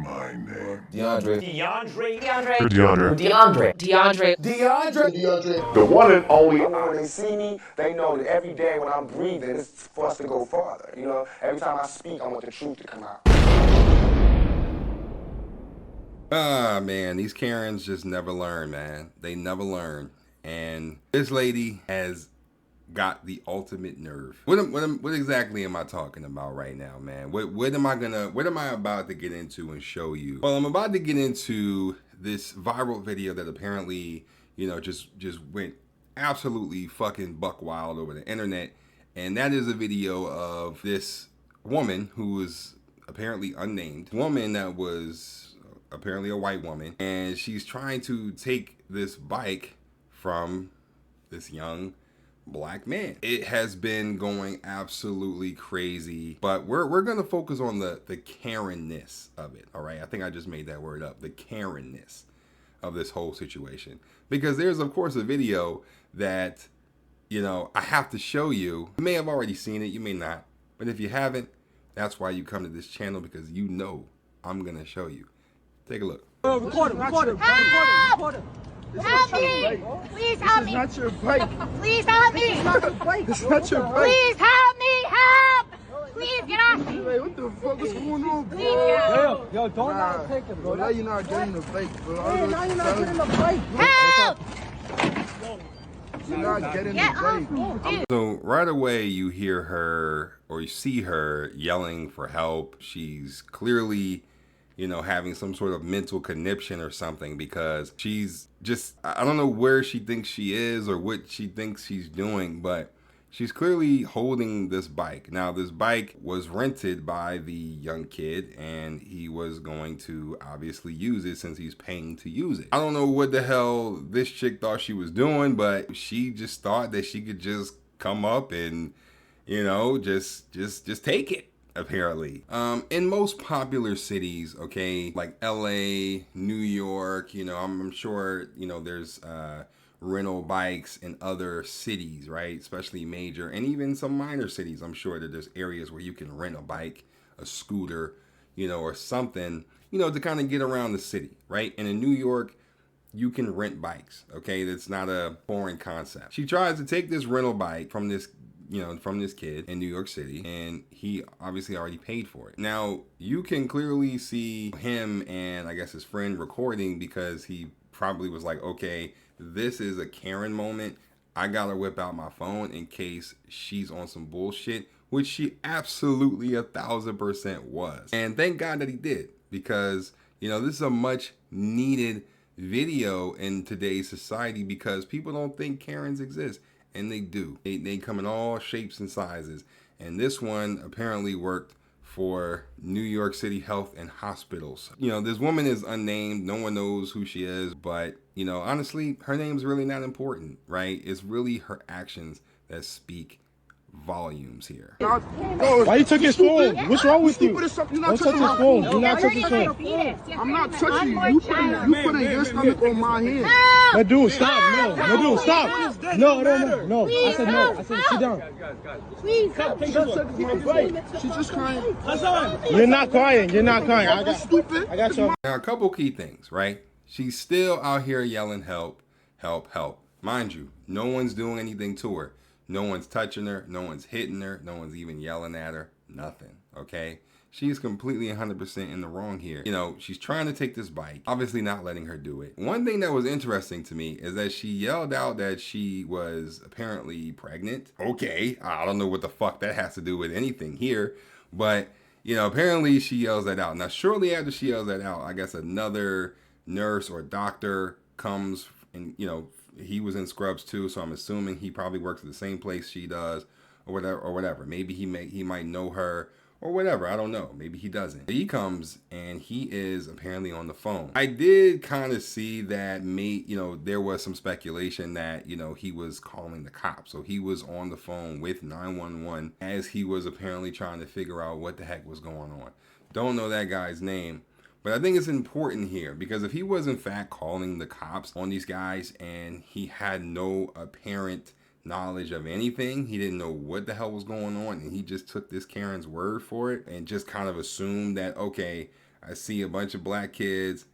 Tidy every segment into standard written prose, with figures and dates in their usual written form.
my name. DeOndre. DeOndre. DeOndre. DeOndre. DeOndre. DeOndre. The one and only. When they see me, they know that every day when I'm breathing, it's for us to go farther. You know, every time I speak, I want the truth to come out. Ah, man, these Karens just never learn, man. They never learn. And this lady has got the ultimate nerve. What exactly am I talking about right now, man? What am I about to get into and show you? Well, I'm about to get into this viral video that apparently, you know, just went absolutely fucking buck wild over the internet. And that is a video of this woman who was apparently unnamed, woman that was apparently a white woman, and she's trying to take this bike from this young black man. It has been going absolutely crazy, but we're gonna focus on the Karen-ness of it. All right, I think I just made that word up, the Karen-ness of this whole situation, because there's of course a video that, you know, I have to show you. You may have already seen it, you may not, but if you haven't, that's why you come to this channel, because you know I'm gonna show you. Take a look. Record him. Help me! Please help me! It's not your bike. Please help me! It's not your bike. It's not your bike. Please help me! Help! Please get off me! Hey, what the fuck? What's going on, bro? Please get off me! Yo, don't not take it, bro. Now you're not getting the bike, bro. Hey, now you're not getting the bike, bro. Help! You're not getting Get the off bike. me, dude! So right away you hear her, or you see her yelling for help. She's clearly, you know, having some sort of mental conniption or something, because she's just, I don't know where she thinks she is or what she thinks she's doing, but she's clearly holding this bike. Now, this bike was rented by the young kid, and he was going to obviously use it since he's paying to use it. I don't know what the hell this chick thought she was doing, but she just thought that she could just come up and, you know, just take it. Apparently, in most popular cities, okay, like LA, New York, you know, I'm sure, you know, there's rental bikes in other cities, right? Especially major and even some minor cities. I'm sure that there's areas where you can rent a bike, a scooter, you know, or something, you know, to kind of get around the city, right? And in New York, you can rent bikes, okay? That's not a foreign concept. She tries to take this rental bike from this, you know, from this kid in New York City, and he obviously already paid for it. Now, you can clearly see him and I guess his friend recording, because he probably was like, okay, this is a Karen moment. I gotta whip out my phone in case she's on some bullshit, which she absolutely 1000% was. And thank God that he did, because, you know, this is a much needed video in today's society, because people don't think Karens exist. And they do. They come in all shapes and sizes. And this one apparently worked for New York City Health and Hospitals. You know, this woman is unnamed. No one knows who she is. But, you know, honestly, her name's really not important, right? It's really her actions that speak volumes here. Why you took his phone? What's wrong with you? You're Don't not touch his touching phone. my Do not touch his phone. I'm not touching you. You putting your stomach on my hand. No, dude, stop. No, dude, stop. No. I said no. I said sit down. Please help me! She's just crying. You're not crying. I got you. Now, a couple key things, right? She's still out here yelling, help, help, help. Mind you, no one's doing anything to her. No one's touching her. No one's hitting her. No one's even yelling at her. Nothing. Okay? She's completely 100% in the wrong here. You know, she's trying to take this bike, obviously not letting her do it. One thing that was interesting to me is that she yelled out that she was apparently pregnant. Okay, I don't know what the fuck that has to do with anything here, but, you know, apparently she yells that out. Now, shortly after she yells that out, I guess another nurse or doctor comes and, you know, he was in scrubs too, so I'm assuming he probably works at the same place she does, or whatever. Maybe he might know her, or whatever. I don't know. Maybe he doesn't. He comes and he is apparently on the phone. I did kind of see that, you know, there was some speculation that, you know, he was calling the cops. So he was on the phone with 911 as he was apparently trying to figure out what the heck was going on. Don't know that guy's name. But I think it's important here, because if he was in fact calling the cops on these guys and he had no apparent knowledge of anything, he didn't know what the hell was going on, and he just took this Karen's word for it and just kind of assumed that, okay, I see a bunch of black kids,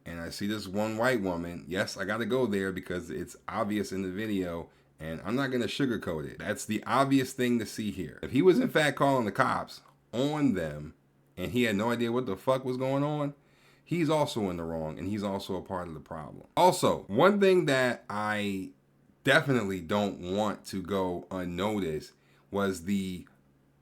and I see this one white woman. Yes, I gotta go there because it's obvious in the video, and I'm not gonna sugarcoat it. That's the obvious thing to see here. If he was in fact calling the cops on them, and he had no idea what the fuck was going on, he's also in the wrong, and he's also a part of the problem. Also, one thing that I definitely don't want to go unnoticed was the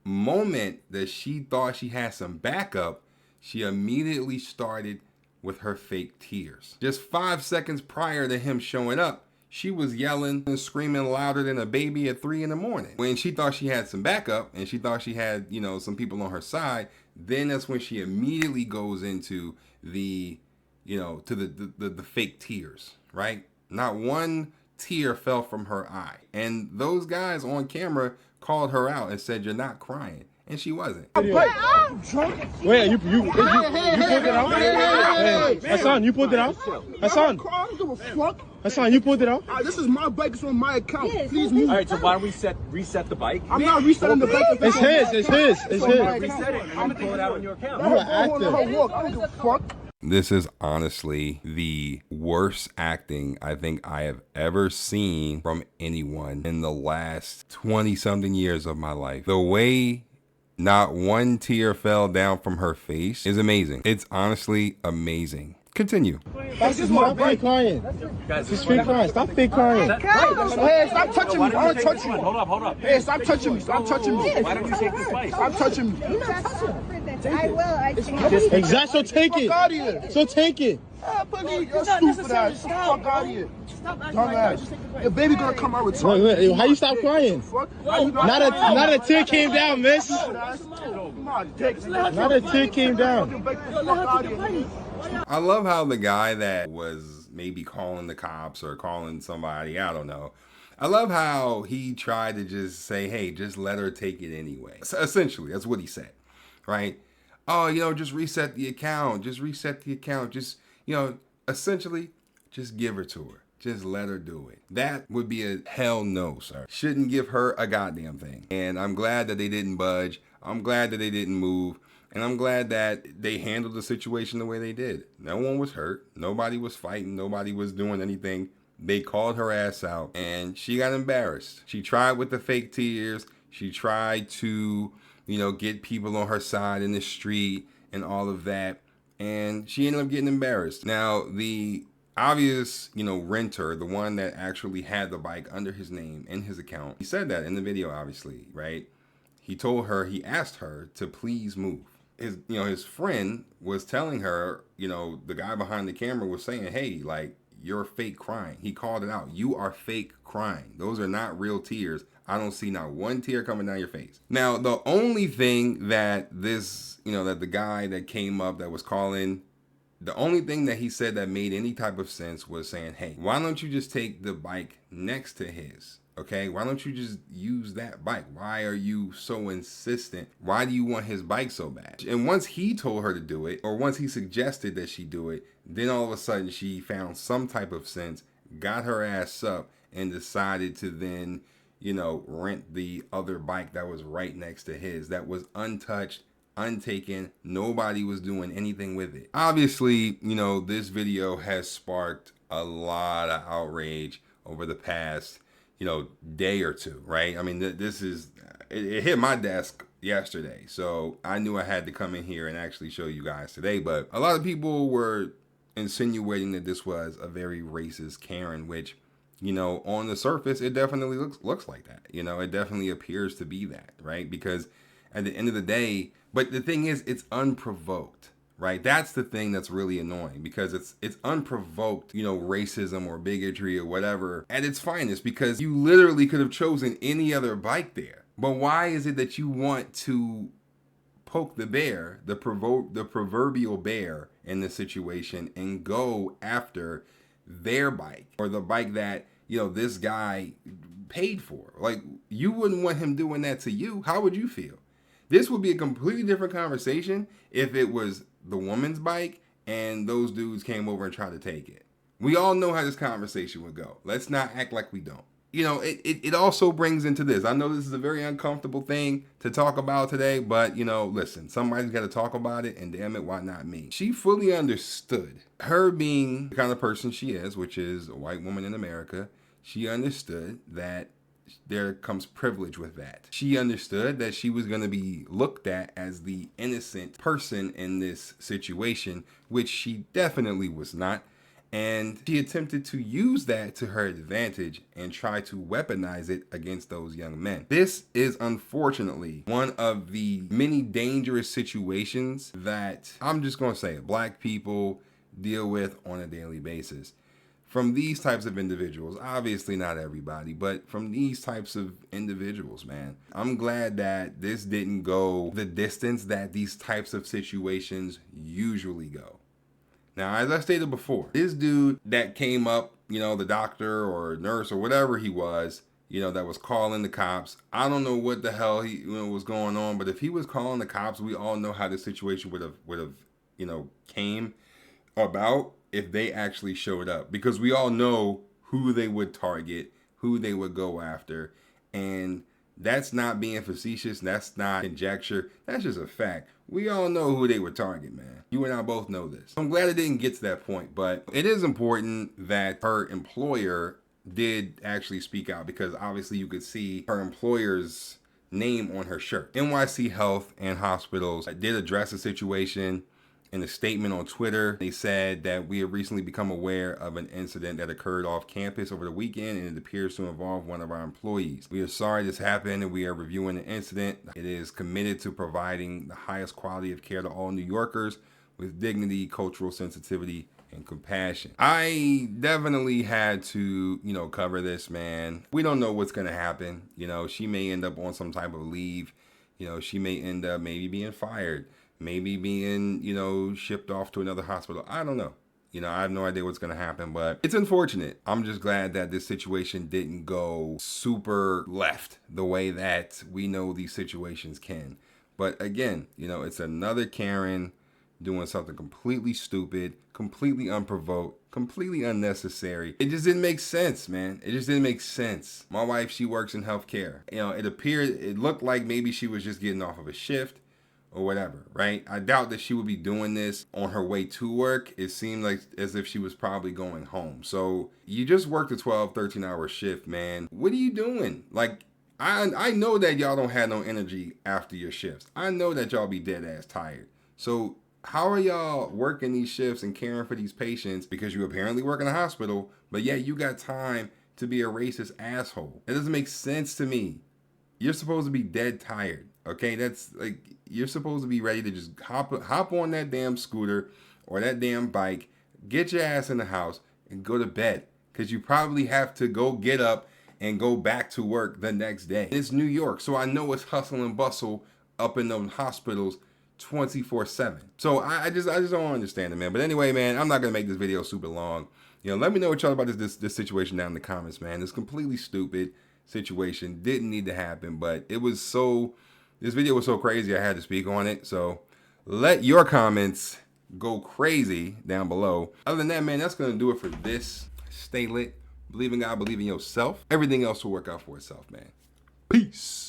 moment that she thought she had some backup, she immediately started with her fake tears. Just 5 seconds prior to him showing up, she was yelling and screaming louder than a baby at 3 in the morning. When she thought she had some backup and she thought she had, you know, some people on her side, then that's when she immediately goes into the, you know, to the fake tears, right? Not one tear fell from her eye. And those guys on camera called her out and said, "You're not crying." And she wasn't. Wait, you pulled it out? Hey, Hassan, you pulled it out? Hassan, I don't give a fuck. Hassan, you pulled it out? This is my bike. It's on my account. Please move. All right, so why don't we reset the bike? I'm not resetting the bike. It's his. It's his. It's his. Reset it. I'm gonna pull it out on your account. You an actor. I don't give a fuck. This is honestly the worst acting I think I have ever seen from anyone in the last 20-something years of my life. The way not one tear fell down from her face is amazing. It's honestly amazing. Continue. This is my fake crying. This is fake crying. Stop fake crying. Hey, stop touching me. I want to touch you. Hold up. Hey, stop touching me. Stop touching me. Why don't you take this bike? Stop touching me. I will. Exactly. So take Fuck out of it. here. So take it. Boogie, you're stupid ass. Fuck out of here. Dumbass. Your baby gonna come out with Wait, how you stop crying? Fuck. Not a tear came down, miss. Come on, take it. Not a tear came down. Fuck out of here. I love how the guy that was maybe calling the cops or calling somebody, I don't know. I love how he tried to just say, hey, just let her take it anyway. So essentially, that's what he said, right? Oh, you know, just reset the account. Just reset the account. Just, you know, essentially, just give her to her. Just let her do it. That would be a hell no, sir. Shouldn't give her a goddamn thing. And I'm glad that they didn't budge. I'm glad that they didn't move. And I'm glad that they handled the situation the way they did. No one was hurt. Nobody was fighting. Nobody was doing anything. They called her ass out and she got embarrassed. She tried with the fake tears. She tried to, you know, get people on her side in the street and all of that. And she ended up getting embarrassed. Now, the obvious, you know, renter, the one that actually had the bike under his name in his account, he said that in the video, obviously, right? He asked her to please move. His friend was telling her, you know, the guy behind the camera was saying, hey, like, you're fake crying. He called it out. You are fake crying. Those are not real tears. I don't see not one tear coming down your face. Now, the only thing that that the guy that came up that was calling, the only thing that he said that made any type of sense was saying, hey, why don't you just take the bike next to his? Okay, why don't you just use that bike? Why are you so insistent? Why do you want his bike so bad? And once he told her to do it, or once he suggested that she do it, then all of a sudden she found some type of sense, got her ass up, and decided to then, you know, rent the other bike that was right next to his, that was untouched, untaken. Nobody was doing anything with it. Obviously, you know, this video has sparked a lot of outrage over the past, you know, day or two, right? I mean, it hit my desk yesterday, so I knew I had to come in here and actually show you guys today. But a lot of people were insinuating that this was a very racist Karen, which, you know, on the surface, it definitely looks like that. You know, it definitely appears to be that, right? Because at the end of the day, but the thing is, it's unprovoked. Right? That's the thing that's really annoying, because it's unprovoked, you know, racism or bigotry or whatever at its finest, because you literally could have chosen any other bike there. But why is it that you want to poke the bear, the proverbial bear in this situation, and go after their bike, or the bike that, you know, this guy paid for? Like, you wouldn't want him doing that to you. How would you feel? This would be a completely different conversation if it was the woman's bike and those dudes came over and tried to take it. We all know how this conversation would go. Let's not act like we don't. you know, it also brings into this. I know this is a very uncomfortable thing to talk about today, but, you know, listen, somebody's got to talk about it, and damn it, why not me? She fully understood. Her being the kind of person she is, which is a white woman in America, she understood that there comes privilege with that. She understood that she was going to be looked at as the innocent person in this situation, which she definitely was not. And she attempted to use that to her advantage and try to weaponize it against those young men. This is unfortunately one of the many dangerous situations that I'm just going to say Black people deal with on a daily basis. From these types of individuals, obviously not everybody, but from these types of individuals, man. I'm glad that this didn't go the distance that these types of situations usually go. Now, as I stated before, this dude that came up, you know, the doctor or nurse or whatever he was, you know, that was calling the cops. I don't know what the hell was going on, but if he was calling the cops, we all know how the situation would have, you know, came about if they actually showed up, because we all know who they would target, who they would go after, and that's not being facetious. That's not conjecture. That's just a fact. We all know who they would target, man. You and I both know this. I'm glad it didn't get to that point, but it is important that her employer did actually speak out, because obviously you could see her employer's name on her shirt. NYC Health and Hospitals did address the situation. In a statement on Twitter, they said that we have recently become aware of an incident that occurred off campus over the weekend, and it appears to involve one of our employees. We are sorry this happened, and we are reviewing the incident. It is committed to providing the highest quality of care to all New Yorkers with dignity, cultural sensitivity, and compassion. I definitely had to, you know, cover this, man. We don't know what's going to happen. You know, she may end up on some type of leave. You know, she may end up maybe being fired. Maybe being, you know, shipped off to another hospital. I don't know. You know, I have no idea what's going to happen, but it's unfortunate. I'm just glad that this situation didn't go super left the way that we know these situations can. But again, you know, it's another Karen doing something completely stupid, completely unprovoked, completely unnecessary. It just didn't make sense, man. It just didn't make sense. My wife, she works in healthcare. You know, it looked like maybe she was just getting off of a shift or whatever, right? I doubt that she would be doing this on her way to work. It seemed like as if she was probably going home. So you just worked a 12, 13-hour shift, man. What are you doing? Like, I know that y'all don't have no energy after your shifts. I know that y'all be dead ass tired. So how are y'all working these shifts and caring for these patients, because you apparently work in a hospital, but yet you got time to be a racist asshole? It doesn't make sense to me. You're supposed to be dead tired. Okay, that's like, you're supposed to be ready to just hop on that damn scooter or that damn bike, get your ass in the house and go to bed, because you probably have to go get up and go back to work the next day. It's New York, so I know it's hustle and bustle up in those hospitals 24/7. So I just don't understand it, man. But anyway, man, I'm not gonna make this video super long. You know, let me know what y'all about this situation down in the comments, man. It's completely stupid situation, didn't need to happen, but it was so. This video was so crazy, I had to speak on it. So let your comments go crazy down below. Other than that, man, that's going to do it for this. Stay lit. Believe in God, believe in yourself. Everything else will work out for itself, man. Peace.